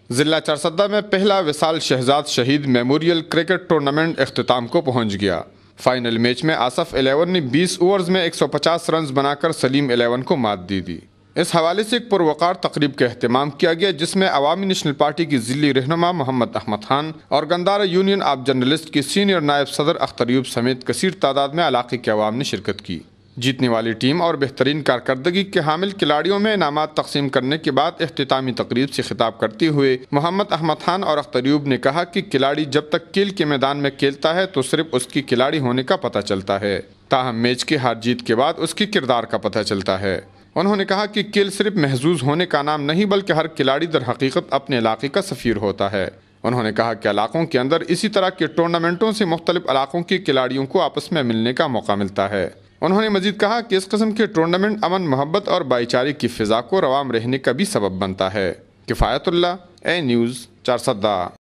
ضلع چارسدہ میں پہلا وصال شہزاد شہید میموریل کرکٹ ٹورنامنٹ اختتام کو پہنچ گیا۔ فائنل میچ میں آصف 11 نے 20 اوورز میں 150 رنز بنا کر سلیم 11 کو مات دی۔ اس حوالے سے ایک پروقار تقریب کا اہتمام کیا گیا، جس میں عوامی نیشنل پارٹی کی ضلعی رہنما محمد احمد خان اور گندارہ یونین آف جرنلسٹ کی سینئر نائب صدر اختر ایوب سمیت کثیر تعداد میں علاقے کے عوام نے شرکت کی۔ جیتنے والی ٹیم اور بہترین کارکردگی کے حامل کھلاڑیوں میں انعامات تقسیم کرنے کے بعد اختتامی تقریب سے خطاب کرتے ہوئے محمد احمد خان اور اختر ایوب نے کہا کہ کھلاڑی جب تک کھیل کے میدان میں کھیلتا ہے تو صرف اس کی کھلاڑی ہونے کا پتہ چلتا ہے، تاہم میچ کی ہار جیت کے بعد اس کی کردار کا پتہ چلتا ہے۔ انہوں نے کہا کہ کھیل صرف محظوظ ہونے کا نام نہیں بلکہ ہر کھلاڑی در حقیقت اپنے علاقے کا سفیر ہوتا ہے۔ انہوں نے کہا کہ علاقوں کے اندر اسی طرح کے ٹورنامنٹوں سے مختلف علاقوں کے کھلاڑیوں کو آپس میں ملنے کا موقع ملتا ہے۔ انہوں نے مزید کہا کہ اس قسم کے ٹورنامنٹ امن، محبت اور بھائی چارے کی فضا کو رواں رہنے کا بھی سبب بنتا ہے۔ کفایت اللہ، اے نیوز، چارسدہ۔